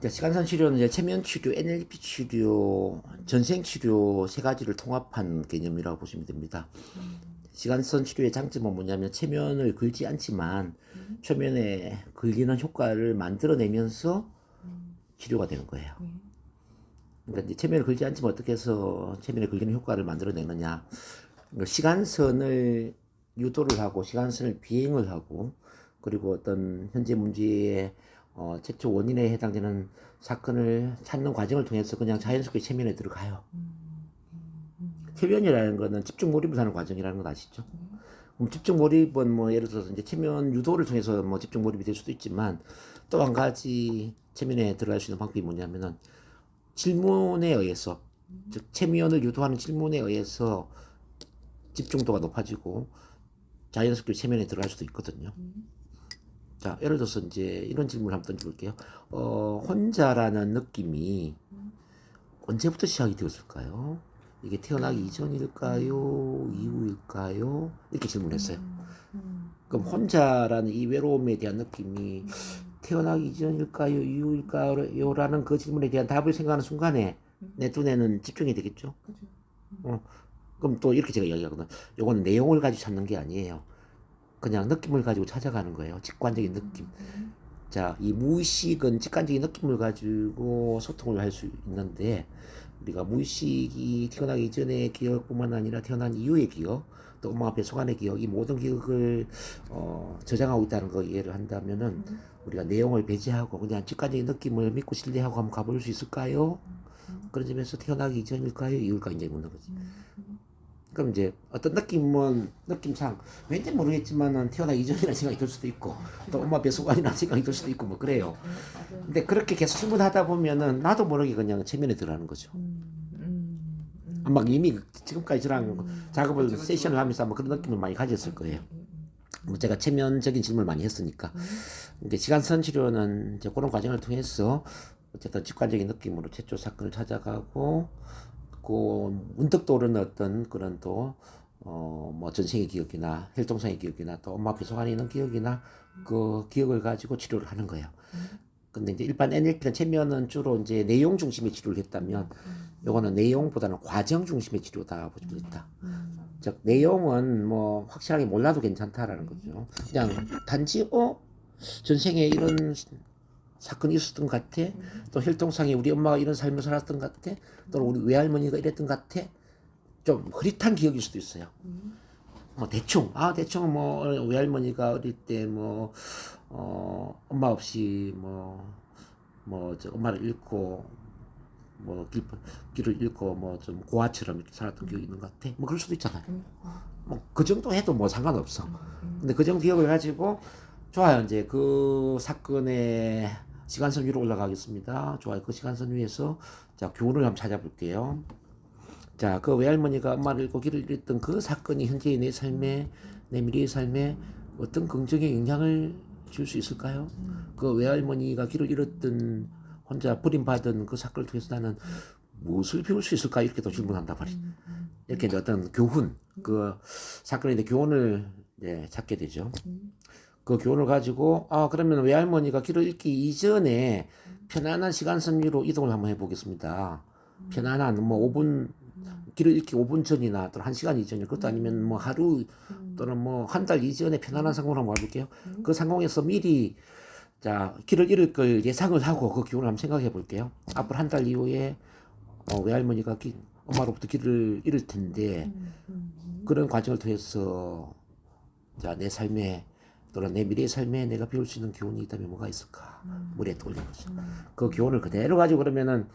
시간선 치료는 이제 체면 치료, NLP 치료, 전생 치료 세 가지를 통합한 개념이라고 보시면 됩니다. 시간선 치료의 장점은 뭐냐면 체면을 긁지 않지만 표면에 긁리는 효과를 만들어내면서 치료가 되는 거예요. 그러니까 이제 체면을 긁지 않지만 어떻게 해서 체면에 긁리는 효과를 만들어내느냐. 그러니까 시간선을 유도를 하고 시간선을 비행을 하고 그리고 어떤 현재 문제의 최초 원인에 해당되는 사건을 찾는 과정을 통해서 그냥 자연스럽게 체면에 들어가요. 체면이라는 거는 집중 몰입을 하는 과정이라는 건 아시죠? 그럼 집중 몰입은 뭐 예를 들어서 이제 체면 유도를 통해서 뭐 집중 몰입이 될 수도 있지만 또 한 가지 체면에 들어갈 수 있는 방법이 뭐냐면은 질문에 의해서 즉 체면을 유도하는 질문에 의해서 집중도가 높아지고 자연스럽게 체면에 들어갈 수도 있거든요. 자, 예를 들어서 이제 이런 질문을 한번 던져볼게요. 혼자라는 느낌이 언제부터 시작이 되었을까요? 이게 태어나기 이전일까요? 이후일까요? 이렇게 질문했어요. 그럼 혼자라는 이 외로움에 대한 느낌이 태어나기 이전일까요? 이후일까요? 라는 그 질문에 대한 답을 생각하는 순간에 내 눈에는 집중이 되겠죠? 그럼 또 이렇게 제가 이야기하거든요. 요거는 내용을 가지고 찾는 게 아니에요. 그냥 느낌을 가지고 찾아가는 거예요. 직관적인 느낌. 자, 이 무의식은 직관적인 느낌을 가지고 소통을 할 수 있는데 우리가 무의식이 태어나기 이전의 기억뿐만 아니라 태어난 이후의 기억, 또 엄마가 뱃속안의 기억, 이 모든 기억을 저장하고 있다는 거 이해를 한다면은 우리가 내용을 배제하고 그냥 직관적인 느낌을 믿고 신뢰하고 한번 가볼 수 있을까요? 그런 점에서 태어나기 이전일까요? 이후일까요? 이제 묻는 거지. 그럼 이제 어떤 느낌은 느낌상 왠지 모르겠지만은 태어나기 이전이라는 생각이 들 수도 있고 또 엄마 뱃속안이라는 생각이 들 수도 있고 뭐 그래요. 근데 그렇게 계속 질문하다 보면은 나도 모르게 그냥 체면에 들어가는 거죠. 아마 이미 지금까지 저랑 작업을 세션을 하면서 아마 그런 느낌을 많이 가졌을 거예요. 뭐 제가 체면적인 질문을 많이 했으니까. 근데 시간선 치료는 이제 그런 과정을 통해서 어쨌든 직관적인 느낌으로 최초 사건을 찾아가고 그 문득 떠오르는 어떤 그런 또 뭐 전생의 기억이나 혈통성의 기억이나 또 엄마 뱃속 안에 있는 기억이나 그 기억을 가지고 치료를 하는 거예요. 근데 이제 일반 NLP는 체면은 주로 이제 내용 중심의 치료를 했다면 요거는 내용보다는 과정 중심의 치료다 보시면 된다. 즉 내용은 뭐 확실하게 몰라도 괜찮다라는 거죠. 그냥 단지 전생에 이런 사건이 있었던 것 같아. 또 혈통상에 우리 엄마가 이런 삶을 살았던 것 같아. 또는 우리 외할머니가 이랬던 것 같아. 좀 흐릿한 기억일 수도 있어요. 뭐 대충 뭐 외할머니가 어릴 때 뭐 엄마 없이 저 엄마를 잃고 뭐 길을 잃고 뭐 좀 고아처럼 이렇게 살았던 기억이 있는 것 같아. 뭐 그럴 수도 있잖아요. 뭐 그 정도 해도 뭐 상관없어. 근데 그 정도 기억을 가지고 좋아요. 이제 그 사건의 시간선 위로 올라가겠습니다. 좋아요. 그 시간선 위에서 자 교훈을 한번 찾아볼게요. 자, 그 외할머니가 엄마를 잃고 길을 잃었던 그 사건이 현재의 내 삶에, 내 미래의 삶에 어떤 긍정의 영향을 줄 수 있을까요? 그 외할머니가 길을 잃었던 혼자 버림받은 그 사건을 통해서 나는 무엇을 배울 수 있을까? 이렇게 또 질문한단 말이죠. 이렇게 이제 어떤 교훈, 그 사건에 대해 교훈을 찾게 되죠. 그 교훈을 가지고 그러면 외할머니가 길을 잃기 이전에 편안한 시간선 위로 이동을 한번 해보겠습니다. 편안한 뭐 5분 길을 잃기 5분 전이나 또는 1시간 이전이나 그것도 아니면 뭐 하루 또는 뭐 한 달 이전에 편안한 상황을 한번 와볼게요. 그 상황에서 미리 자 길을 잃을 걸 예상을 하고 그 교훈을 한번 생각해 볼게요. 앞으로 한 달 이후에 외할머니가 엄마로부터 길을 잃을 텐데 그런 과정을 통해서 자 내 삶에 또는 내 미래의 삶에 내가 배울 수 있는 교훈이 있다면 뭐가 있을까? 머리에 떠올린 거죠. 그 교훈을 그대로 가지고 그러면은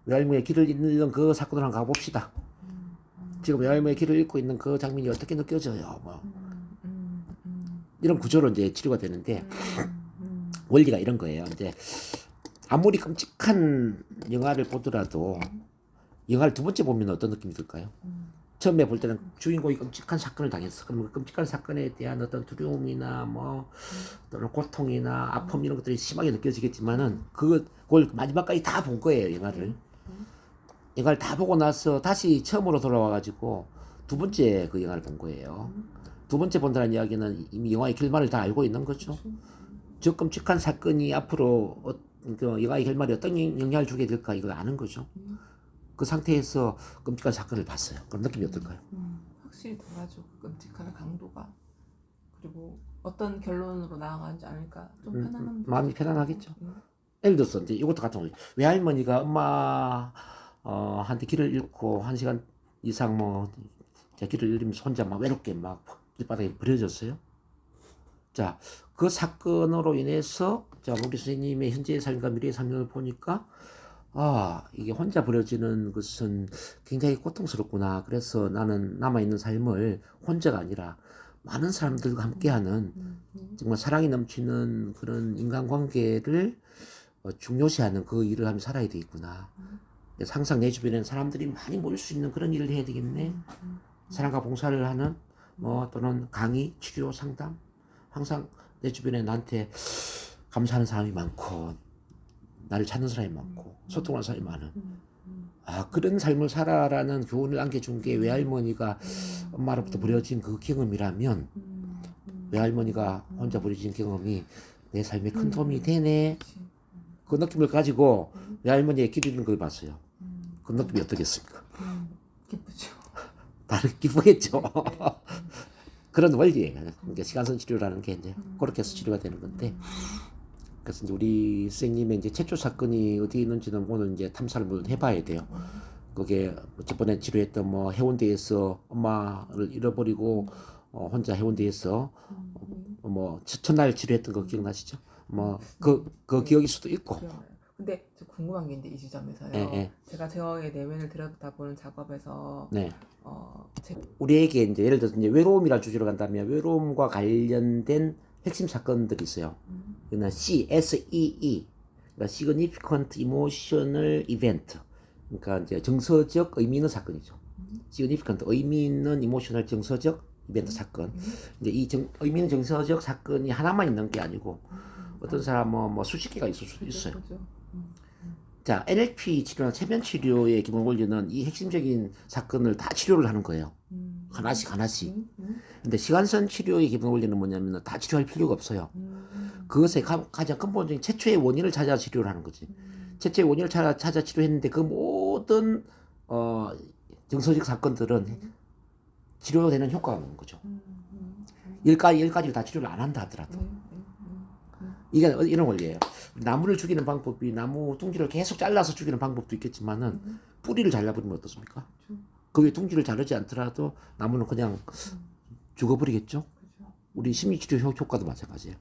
외할머니의 길을 잃는 그 사건을 한번 가봅시다. 지금 외할머니의 길을 잃고 있는 그 장면이 어떻게 느껴져요? 뭐 이런 구조로 이제 치료가 되는데 원리가 이런 거예요. 이제 아무리 끔찍한 영화를 보더라도 영화를 두 번째 보면 어떤 느낌이 들까요? 처음에 볼 때는 주인공이 끔찍한 사건을 당했어. 그럼 그 끔찍한 사건에 대한 어떤 두려움이나 뭐 또는 고통이나 아픔 이런 것들이 심하게 느껴지겠지만은 그걸 마지막까지 다 본 거예요, 영화를. 영화를 다 보고 나서 다시 처음으로 돌아와가지고 두 번째 그 영화를 본 거예요. 두 번째 본다는 이야기는 이미 영화의 결말을 다 알고 있는 거죠. 저 끔찍한 사건이 앞으로 여가의 결말이 어떤 영향을 주게 될까 이걸 아는 거죠. 그 상태에서 끔찍한 사건을 봤어요. 그럼 느낌이 어떨까요? 확실히 달라져. 그 끔찍한 강도가. 그리고 어떤 결론으로 나아가지 않을까 좀 편안한 마음이 편안하겠죠. 예를 들어서 이제 이것도 같은 거예요. 외할머니가 엄마 한테 길을 잃고 1시간 이상 뭐 길을 잃으면서 혼자 막 외롭게 막 길바닥에 버려졌어요. 자, 그 사건으로 인해서 자, 우리 선생님의 현재의 삶과 미래의 삶을 보니까 이게 혼자 버려지는 것은 굉장히 고통스럽구나. 그래서 나는 남아있는 삶을 혼자가 아니라 많은 사람들과 함께하는 정말 사랑이 넘치는 그런 인간관계를 중요시하는 그 일을 하며 살아야 되겠구나. 그래서 항상 내 주변에는 사람들이 많이 모일 수 있는 그런 일을 해야 되겠네. 사랑과 봉사를 하는 또는 강의, 치료, 상담. 항상 내 주변에 나한테 감사하는 사람이 많고 나를 찾는 사람이 많고 소통하는 사람이 많은 그런 삶을 살아라는 교훈을 안겨준 게 외할머니가 엄마로부터 버려진 그 경험이라면 외할머니가 혼자 버려진 경험이 내 삶에 큰 도움이 되네. 그 느낌을 가지고 외할머니의 길 잃는 걸 봤어요. 그 느낌이 어떻겠습니까? 기쁘죠. 다들 기쁘겠죠. 그런 원리예요. 그러니까 시간선 치료라는 게 이제 그렇게 해서 치료가 되는 건데, 그래서 이제 우리 선생님의 이제 최초 사건이 어디 있는지는 오늘 이제 탐사를 물론 해봐야 돼요. 그게 저번에 치료했던 뭐 해운대에서 엄마를 잃어버리고 혼자 해운대에서 뭐 첫날 치료했던 거 기억나시죠? 뭐 그 기억일 수도 있고. 근데 저 궁금한 게 있는데 이 지점에서요. 예. 제가 저의 내면을 들여다보는 작업에서 네. 우리에게 이제 예를 들어서 이제 외로움이라는 주제로 간다면 외로움과 관련된 핵심 사건들이 있어요. 그는 SEE, 그러니까 Significant Emotional Event. 그러니까 이제 정서적 의미 있는 사건이죠. Significant 의미 있는 emotional 정서적 이벤트 사건. 이제 이 의미 있는 정서적 사건이 하나만 있는 게 아니고 어떤 사람은 뭐 수십 개가 있을 수도 있어요. 자, NLP 치료나 체면 치료의 기본 원리는 이 핵심적인 사건을 다 치료를 하는 거예요. 하나씩. 근데 시간선 치료의 기본 원리는 뭐냐면 다 치료할 필요가 없어요. 그것의 가장 근본적인 최초의 원인을 찾아 치료를 하는 거지. 최초의 원인을 찾아 치료했는데 그 모든 정서적 사건들은 치료되는 효과가 없는 거죠. 10가지를 다 치료를 안 한다 하더라도. 이게 이런 원리예요. 나무를 죽이는 방법이 나무 둥지를 계속 잘라서 죽이는 방법도 있겠지만은 뿌리를 잘라버리면 어떻습니까? 그 위에 둥지를 자르지 않더라도 나무는 그냥 죽어버리겠죠? 우리 심리치료 효과도 마찬가지예요.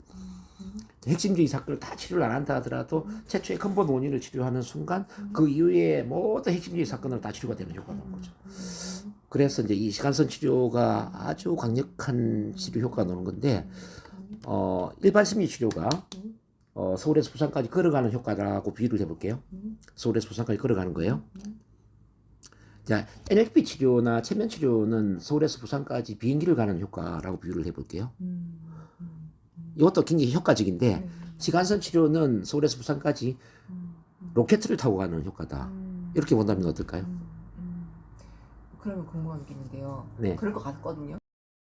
핵심적인 사건을 다 치료를 안 한다 하더라도 최초의 근본 원인을 치료하는 순간 그 이후에 모든 핵심적인 사건을 다 치료가 되는 효과가 나오는 거죠. 그래서 이제 이 시간선 치료가 아주 강력한 치료 효과가 나오는 건데 일반 심리 치료가 서울에서 부산까지 걸어가는 효과라고 비유를 해볼게요. 서울에서 부산까지 걸어가는 거예요. 자, NLP 치료나 체면 치료는 서울에서 부산까지 비행기를 가는 효과라고 비유를 해볼게요. 이것도 굉장히 효과적인데 시간선 치료는 서울에서 부산까지 로켓을 타고 가는 효과다. 이렇게 본다면 어떨까요? 그러면 궁금한 게 있는데요. 네. 그럴 것 같거든요.